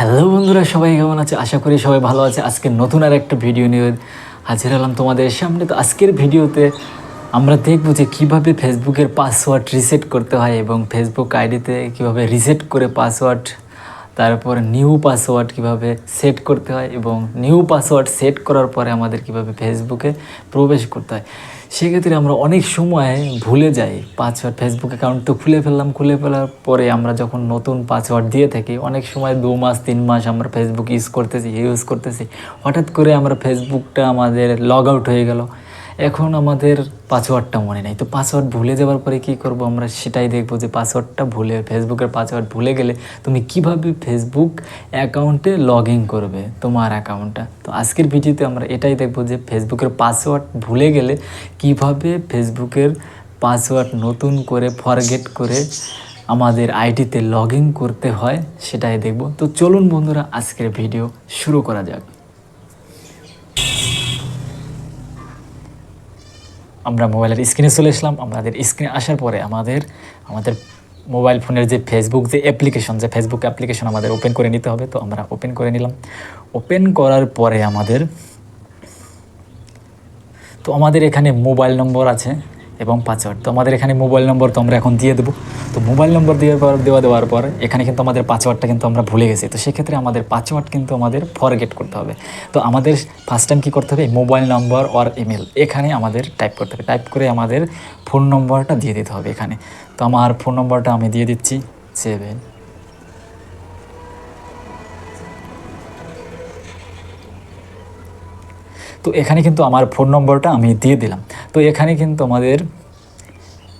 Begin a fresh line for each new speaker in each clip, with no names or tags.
Hello বন্ধুরা, সবাই কেমন আছে? আশা করি সবাই ভালো আছে। আজকে নতুন আর একটা ভিডিও নিয়ে হাজির হলাম তোমাদের সামনে। তো আজকের ভিডিওতে আমরা দেখব যে কীভাবে ফেসবুকের পাসওয়ার্ড রিসেট করতে হয় এবং ফেসবুক আইডিতে কীভাবে রিসেট করে পাসওয়ার্ড, তারপর নিউ পাসওয়ার্ড কীভাবে সেট করতে হয় এবং নিউ পাসওয়ার্ড সেট করার পরে আমাদের কীভাবে ফেসবুকে প্রবেশ করতে হয়। সেক্ষেত্রে আমরা অনেক সময় ভুলে যাই পাসওয়ার্ড। ফেসবুক অ্যাকাউন্ট তো খুলে ফেলার পরে আমরা যখন নতুন পাসওয়ার্ড দিয়ে থাকি, অনেক সময় 2 মাস 3 মাস আমরা ফেসবুক ইউজ করতেছি, হঠাৎ করে আমরা ফেসবুকটা আমাদের লগ আউট হয়ে গেল। এখন আমাদের পাসওয়ার্ডটা মনে নেই। তো পাসওয়ার্ড ভুলে যাওয়ার পরে কী করব আমরা সেটাই দেখব, যে পাসওয়ার্ডটা ফেসবুকের পাসওয়ার্ড ভুলে গেলে তুমি কিভাবে ফেসবুক অ্যাকাউন্টে লগ ইন করবে তোমার অ্যাকাউন্টটা। তো আজকের ভিডিওতে আমরা এটাই দেখব যে ফেসবুকের পাসওয়ার্ড ভুলে গেলে কিভাবে ফেসবুকের পাসওয়ার্ড নতুন করে ফরগেট করে আমাদের আইডিতে লগ ইন করতে হয়, সেটাই দেখব। তো চলুন বন্ধুরা, আজকের ভিডিও শুরু করা যাক। আমরা মোবাইলের স্ক্রিনে চলে আসলাম। আমাদের স্ক্রিনে আসার পরে আমাদের মোবাইল ফোনের যে ফেসবুক অ্যাপ্লিকেশন আমাদের ওপেন করে নিতে হবে। তো আমরা ওপেন করে নিলাম। ওপেন করার পরে আমাদের এখানে মোবাইল নম্বর আছে এবং পাসওয়ার্ড। তো আমাদের এখানে মোবাইল নম্বর তো আমরা এখন দিয়ে দেবো। তো মোবাইল নম্বর দেওয়ার পর এখানে কিন্তু আমাদের পাসওয়ার্ডটা কিন্তু আমরা ভুলে গেছি। তো সেক্ষেত্রে আমাদের পাসওয়ার্ড কিন্তু আমাদের ফরগেট করতে হবে। তো আমাদের ফার্স্ট টাইম কী করতে হবে, মোবাইল নম্বর অর ইমেল এখানে আমাদের টাইপ করতে হবে। টাইপ করে আমাদের ফোন নম্বরটা দিয়ে দিতে হবে এখানে। তো আমার ফোন নম্বরটা আমি দিয়ে দিচ্ছি 7। তো এখানে কিন্তু আমার ফোন নম্বরটা আমি দিয়ে দিলাম। তো এখানে কিন্তু আমাদের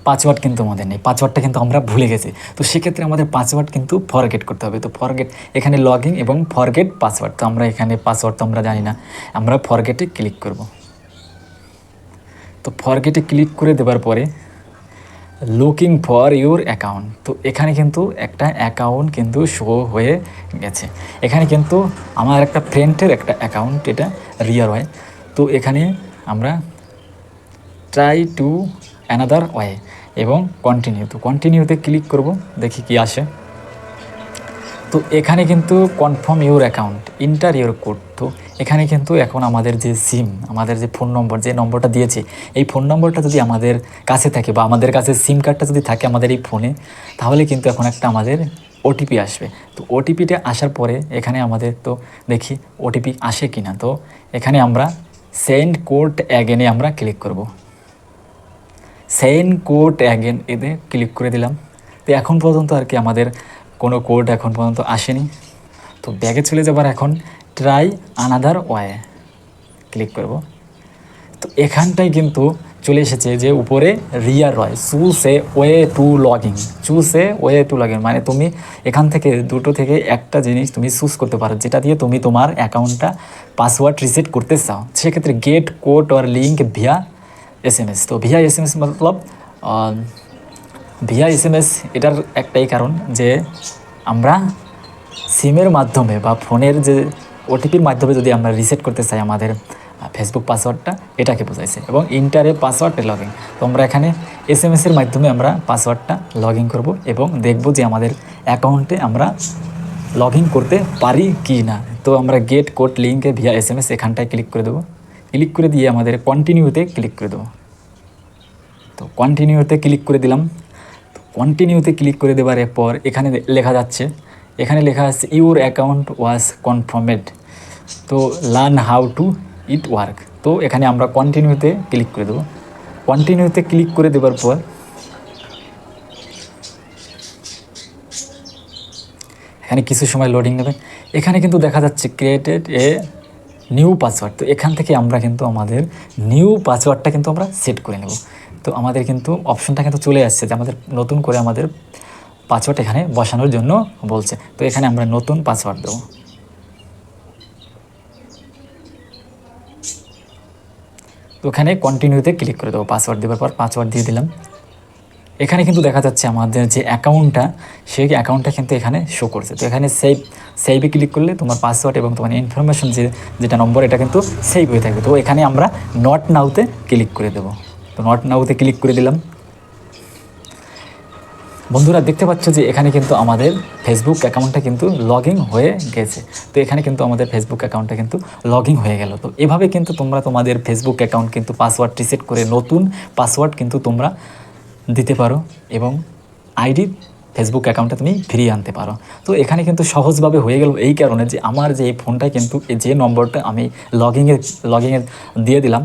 পাসওয়ার্ড কিন্তু আমাদের নেই, পাসওয়ার্ডটা কিন্তু আমরা ভুলে গেছি। তো সেক্ষেত্রে আমাদের পাসওয়ার্ড কিন্তু ফরগেট করতে হবে। তো এখানে লগ ইন এবং ফরগেট পাসওয়ার্ড। তো আমরা এখানে পাসওয়ার্ড তো আমরা জানি না, আমরা ফরগেটে ক্লিক করব। তো ফরগেটে ক্লিক করে দেওয়ার পরে লুকিং ফর ইউর অ্যাকাউন্ট, তো এখানে কিন্তু একটা অ্যাকাউন্ট কিন্তু শো হয়ে গেছে। এখানে কিন্তু আমার একটা ফ্রেন্ডের একটা অ্যাকাউন্ট, এটা রিয়ার হয়। তো এখানে আমরা ট্রাই টু অ্যানাদার ওয়ে এবং কন্টিনিউতে ক্লিক করব, দেখি কি আসে। তো এখানে কিন্তু confirm your account, inter your code. তো এখানে কিন্তু এখন আমাদের যে আমাদের যে ফোন নম্বর, যে নম্বরটা দিয়েছে, এই ফোন নম্বরটা যদি আমাদের কাছে থাকে বা আমাদের কাছে সিম কার্ডটা যদি থাকে আমাদের এই ফোনে, তাহলে কিন্তু এখন একটা আমাদের ওটিপি আসবে। তো ওটিপিটা আসার পরে এখানে আমাদের তো দেখি ওটিপি আসে কি না। তো এখানে আমরা সেন্ড কোড অ্যাগেনে আমরা ক্লিক করব। সেন্ড কোড অ্যাগেন এতে ক্লিক করে দিলাম। তো এখন পর্যন্ত আর কি আমাদের কোনো কোড এখন পর্যন্ত আসেনি। তো ব্যাগে চলে যাবার এখন ট্রাই আনাদার ওয়ে ক্লিক করব। তো এখানটাই কিন্তু চলে এসেছে যে উপরে রিয়ার রয় choose a way to log in, মানে তুমি এখান থেকে দুটো থেকে একটা জিনিস তুমি চুজ করতে পারো, যেটা দিয়ে তুমি তোমার অ্যাকাউন্টটা পাসওয়ার্ড রিসেট করতে চাও। সেক্ষেত্রে get code or link via SMS। তো ভিয়া SMS মতলব ভিয়া SMS এটার একটাই কারণ যে আমরা সিমের মাধ্যমে বা ফোনের যে ওটিপির মাধ্যমে যদি আমরা রিসেট করতে চাই আমাদের ফেসবুক পাসওয়ার্ডটা, এটাকে বোঝাইছে। এবং ইন্টারে পাসওয়ার্ড লগ ইন, তো আমরা এখানে SMS-এর মাধ্যমে আমরা পাসওয়ার্ডটা লগ ইন করবো এবং দেখব যে আমাদের অ্যাকাউন্টে আমরা লগ ইন করতে পারি কি না। তো আমরা গেট কোড লিঙ্কে ভিয়া SMS এখানটায় ক্লিক করে দেবো। ক্লিক করে দিয়ে আমাদের কন্টিনিউতে ক্লিক করে দেবো। তো কন্টিনিউতে ক্লিক করে দিলাম। তো কন্টিনিউতে ক্লিক করে দেওয়ার পর এখানে লেখা আছে ইউর অ্যাকাউন্ট ওয়াজ কনফার্মেড, তো learn how to it work. তো এখানে আমরা কন্টিনিউতে ক্লিক করে দেবো। কন্টিনিউতে ক্লিক করে দেওয়ার পর এখানে কিছু সময় লোডিং নেবে। এখানে কিন্তু দেখা যাচ্ছে ক্রিয়েটেড এ নিউ পাসওয়ার্ড। তো এখান থেকে আমরা কিন্তু আমাদের নিউ পাসওয়ার্ডটা কিন্তু আমরা সেট করে নেব। তো আমাদের কিন্তু অপশনটা কিন্তু চলে আসছে যে আমাদের নতুন করে আমাদের পাসওয়ার্ড এখানে বসানোর জন্য বলছে। তো এখানে আমরা নতুন পাসওয়ার্ড দেবো। তো এখানে কন্টিনিউতে ক্লিক করে দেবো। পাসওয়ার্ড দেওয়ার পর পাসওয়ার্ড দিয়ে দিলাম। এখানে কিন্তু দেখা যাচ্ছে আমাদের যে অ্যাকাউন্টটা, সেই অ্যাকাউন্টটা কিন্তু এখানে শো করছে। তো এখানে সেভে ক্লিক করলে তোমার পাসওয়ার্ড এবং তোমার ইনফরমেশন যেটা নম্বর, এটা কিন্তু সেভ হয়ে থাকবে। তো এখানে আমরা নট নাওতে ক্লিক করে দেবো। তো নট নাওতে ক্লিক করে দিলাম। বন্ধুরা দেখতে পাচ্ছ যে এখানে কিন্তু আমাদের ফেসবুক অ্যাকাউন্টটা কিন্তু লগ ইন হয়ে গেছে। তো এখানে কিন্তু আমাদের ফেসবুক অ্যাকাউন্টটা কিন্তু লগ ইন হয়ে গেল। তো এভাবে কিন্তু তোমরা তোমাদের ফেসবুক অ্যাকাউন্ট কিন্তু পাসওয়ার্ড রিসেট করে নতুন পাসওয়ার্ড কিন্তু তোমরা দিতে পারো এবং আইডি ফেসবুক অ্যাকাউন্টটা তুমি ফিরিয়ে আনতে পারো। তো এখানে কিন্তু সহজভাবে হয়ে গেল এই কারণে যে আমার যে এই ফোনটা কিন্তু যে নম্বরটা আমি লগইনে দিয়ে দিলাম,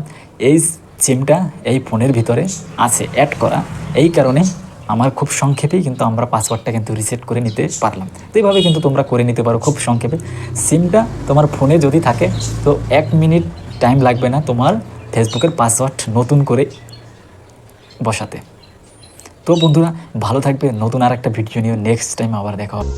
এই সিমটা এই ফোনের ভিতরে আছে অ্যাড করা। এই কারণে আমার খুব সংক্ষেপেই কিন্তু আমরা পাসওয়ার্ডটা কিন্তু রিসেট করে নিতে পারলাম। তো এইভাবে কিন্তু তোমরা করে নিতে পারো খুব সংক্ষেপে। সিমটা তোমার ফোনে যদি থাকে তো 1 মিনিট টাইম লাগবে না তোমার ফেসবুকের পাসওয়ার্ড নতুন করে বসাতে। তো বন্ধুরা ভালো থাকবে, নতুন আর একটা ভিডিও নিয়ে নেক্সট টাইম আবার দেখা হবে।